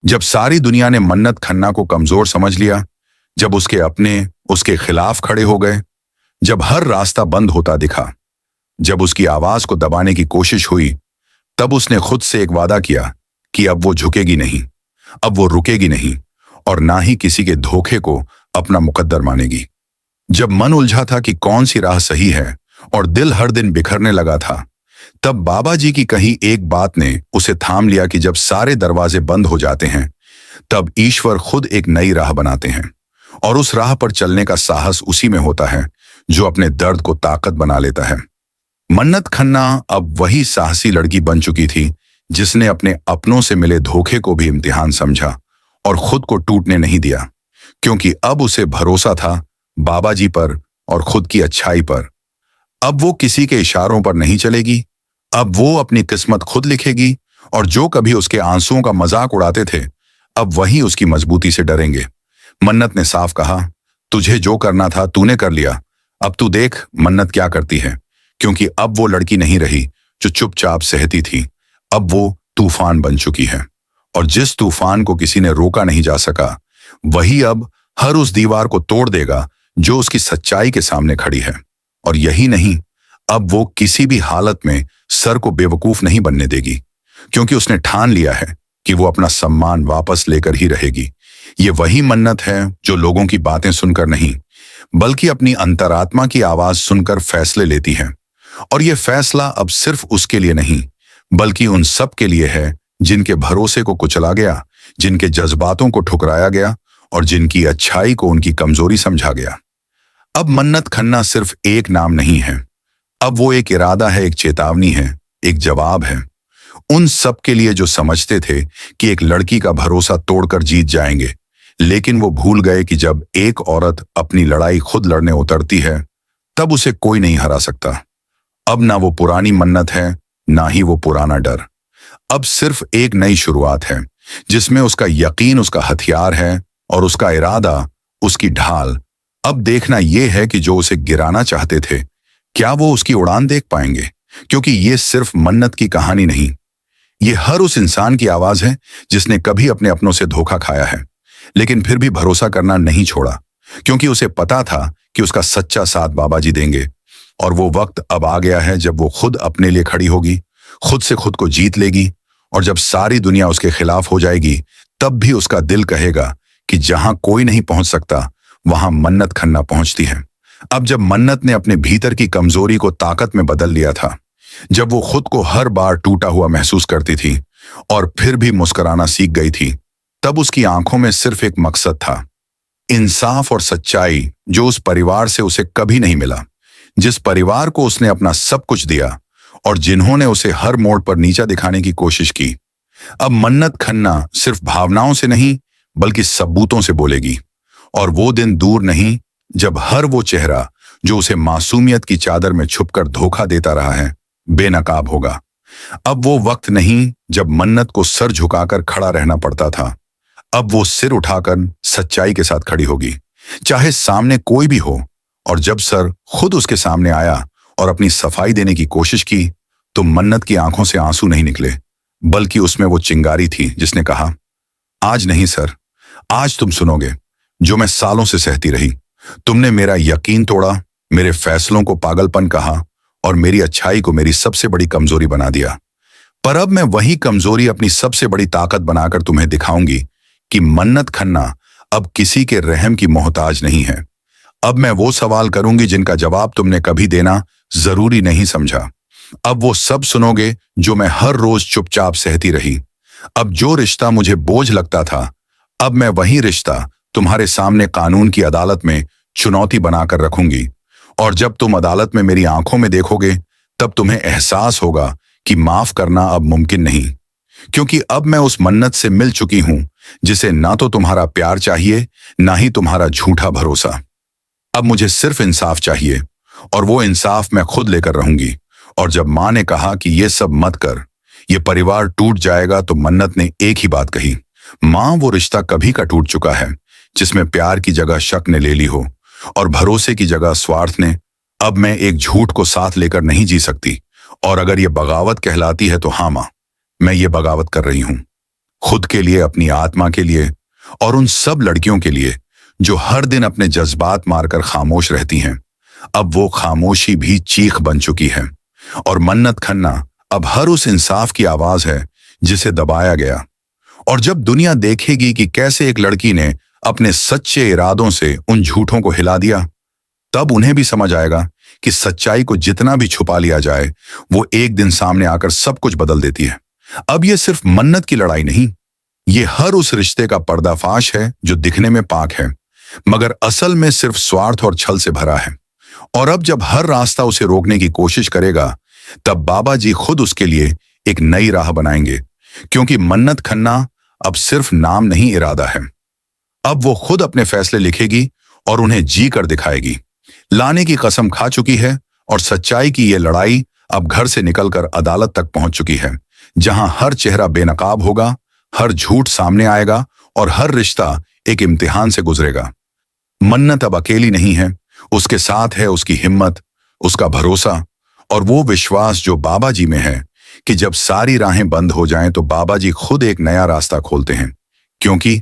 जब सारी दुनिया ने मन्नत खन्ना को कमजोर समझ लिया, जब उसके अपने उसके खिलाफ खड़े हो गए, जब हर रास्ता बंद होता दिखा, जब उसकी आवाज को दबाने की कोशिश हुई, तब उसने खुद से एक वादा किया कि अब वो झुकेगी नहीं, अब वो रुकेगी नहीं और ना ही किसी के धोखे को अपना मुकद्दर मानेगी। जब मन उलझा था कि कौन सी राह सही है और दिल हर दिन बिखरने लगा था, तब बाबा जी की कही एक बात ने उसे थाम लिया कि जब सारे दरवाजे बंद हो जाते हैं, तब ईश्वर खुद एक नई राह बनाते हैं और उस राह पर चलने का साहस उसी में होता है जो अपने दर्द को ताकत बना लेता है। मन्नत खन्ना अब वही साहसी लड़की बन चुकी थी जिसने अपने अपनों से मिले धोखे को भी इम्तिहान समझा और खुद को टूटने नहीं दिया, क्योंकि अब उसे भरोसा था बाबा जी पर और खुद की अच्छाई पर। अब वो किसी के इशारों पर नहीं चलेगी, अब वो अपनी किस्मत खुद लिखेगी और जो कभी उसके आंसुओं का मजाक उड़ाते थे, अब वही उसकी मजबूती से डरेंगे। मन्नत ने साफ कहा, तुझे जो करना था तूने कर लिया, अब तू देख मन्नत क्या करती है। क्योंकि अब वो लड़की नहीं रही जो चुपचाप सहती थी, अब वो तूफान बन चुकी है और जिस तूफान को किसी ने रोका नहीं जा सका, वही अब हर उस दीवार को तोड़ देगा जो उसकी सच्चाई के सामने खड़ी है। और यही नहीं, अब वो किसी भी हालत में सर को बेवकूफ नहीं बनने देगी, क्योंकि उसने ठान लिया है कि वो अपना सम्मान वापस लेकर ही रहेगी। ये वही मन्नत है जो लोगों की बातें सुनकर नहीं, बल्कि अपनी अंतरात्मा की आवाज सुनकर फैसले लेती है। और ये फैसला अब सिर्फ उसके लिए नहीं, बल्कि उन सब के लिए है जिनके भरोसे को कुचला गया, जिनके जज्बातों को ठुकराया गया और जिनकी अच्छाई को उनकी कमजोरी समझा गया। अब मन्नत खन्ना सिर्फ एक नाम नहीं है, अब वो एक इरादा है, एक चेतावनी है, एक जवाब है उन सब के लिए जो समझते थे कि एक लड़की का भरोसा तोड़कर जीत जाएंगे, लेकिन वो भूल गए कि जब एक औरत अपनी लड़ाई खुद लड़ने उतरती है, तब उसे कोई नहीं हरा सकता। अब ना वो पुरानी मन्नत है, ना ही वो पुराना डर। अब सिर्फ एक नई शुरुआत है जिसमें उसका यकीन उसका हथियार है और उसका इरादा उसकी ढाल। अब देखना यह है कि जो उसे गिराना चाहते थे, क्या वो उसकी उड़ान देख पाएंगे। क्योंकि ये सिर्फ मन्नत की कहानी नहीं, ये हर उस इंसान की आवाज है जिसने कभी अपने अपनों से धोखा खाया है, लेकिन फिर भी भरोसा करना नहीं छोड़ा, क्योंकि उसे पता था कि उसका सच्चा साथ बाबा जी देंगे। और वो वक्त अब आ गया है जब वो खुद अपने लिए खड़ी होगी, खुद से खुद को जीत लेगी। और जब सारी दुनिया उसके खिलाफ हो जाएगी, तब भी उसका दिल कहेगा कि जहां कोई नहीं पहुंच सकता, वहां मन्नत खन्ना पहुंचती है। अब जब मन्नत ने अपने भीतर की कमजोरी को ताकत में बदल लिया था, जब वो खुद को हर बार टूटा हुआ महसूस करती थी और फिर भी मुस्कुराना सीख गई थी, तब उसकी आंखों में सिर्फ एक मकसद था, इंसाफ और सच्चाई, जो उस परिवार से उसे कभी नहीं मिला, जिस परिवार को उसने अपना सब कुछ दिया और जिन्होंने उसे हर मोड़ पर नीचा दिखाने की कोशिश की। अब मन्नत खन्ना सिर्फ भावनाओं से नहीं, बल्कि सबूतों से बोलेगी। और वो दिन दूर नहीं जब हर वो चेहरा जो उसे मासूमियत की चादर में छुपकर धोखा देता रहा है, बेनकाब होगा। अब वो वक्त नहीं जब मन्नत को सर झुकाकर खड़ा रहना पड़ता था, अब वो सिर उठाकर सच्चाई के साथ खड़ी होगी, चाहे सामने कोई भी हो। और जब सर खुद उसके सामने आया और अपनी सफाई देने की कोशिश की, तो मन्नत की आंखों से आंसू नहीं निकले, बल्कि उसमें वो चिंगारी थी जिसने कहा, आज नहीं सर, आज तुम सुनोगे जो मैं सालों से सहती रही। तुमने मेरा यकीन तोड़ा, मेरे फैसलों को पागलपन कहा और मेरी अच्छाई को मेरी सबसे बड़ी कमजोरी बना दिया। पर अब मैं वही कमजोरी अपनी सबसे बड़ी ताकत बनाकर तुम्हें दिखाऊंगी कि मन्नत खन्ना अब किसी के रहम की मोहताज नहीं है। अब मैं वो सवाल करूंगी जिनका जवाब तुमने कभी देना जरूरी नहीं समझा। अब वो सब सुनोगे जो मैं हर रोज चुपचाप सहती रही। अब जो रिश्ता मुझे बोझ लगता था, अब मैं वही रिश्ता तुम्हारे सामने कानून की अदालत में चुनौती बनाकर रखूंगी। और जब तुम अदालत में मेरी आंखों में देखोगे, तब तुम्हें एहसास होगा कि माफ करना अब मुमकिन नहीं, क्योंकि अब मैं उस मन्नत से मिल चुकी हूं जिसे ना तो तुम्हारा प्यार चाहिए, ना ही तुम्हारा झूठा भरोसा। अब मुझे सिर्फ इंसाफ चाहिए और वो इंसाफ मैं खुद लेकर रहूंगी। और जब माँ ने कहा कि ये सब मत कर, ये परिवार टूट जाएगा, तो मन्नत ने एक ही बात कही, माँ वो रिश्ता कभी का टूट चुका है जिसमें प्यार की जगह शक ने ले ली हो और भरोसे की जगह स्वार्थ ने। अब मैं एक झूठ को साथ लेकर नहीं जी सकती, और अगर ये बगावत कहलाती है तो हाँ माँ, मैं ये बगावत कर रही हूं। खुद के लिए, अपनी आत्मा के लिए और उन सब लड़कियों के लिए जो हर दिन अपने जज्बात मारकर खामोश रहती हैं। अब वो खामोशी भी चीख बन चुकी है और मन्नत खन्ना अब हर उस इंसाफ की आवाज है जिसे दबाया गया। और जब दुनिया देखेगी कि कैसे एक लड़की ने अपने सच्चे इरादों से उन झूठों को हिला दिया, तब उन्हें भी समझ आएगा कि सच्चाई को जितना भी छुपा लिया जाए, वो एक दिन सामने आकर सब कुछ बदल देती है। अब ये सिर्फ मन्नत की लड़ाई नहीं, ये हर उस रिश्ते का पर्दाफाश है जो दिखने में पाक है मगर असल में सिर्फ स्वार्थ और छल से भरा है। और अब जब हर रास्ता उसे रोकने की कोशिश करेगा, तब बाबा जी खुद उसके लिए एक नई राह बनाएंगे, क्योंकि मन्नत खन्ना अब सिर्फ नाम नहीं, इरादा है। अब वो खुद अपने फैसले लिखेगी और उन्हें जी कर दिखाएगी। लाने की कसम खा चुकी है और सच्चाई की ये लड़ाई अब घर से निकलकर अदालत तक पहुंच चुकी है, जहां हर चेहरा बेनकाब होगा, हर झूठ सामने आएगा और हर रिश्ता एक इम्तिहान से गुजरेगा। मन्नत अब अकेली नहीं है, उसके साथ है उसकी हिम्मत, उसका भरोसा और वो विश्वास जो बाबा जी में है कि जब सारी राहें बंद हो जाएं तो बाबा जी खुद एक नया रास्ता खोलते हैं, क्योंकि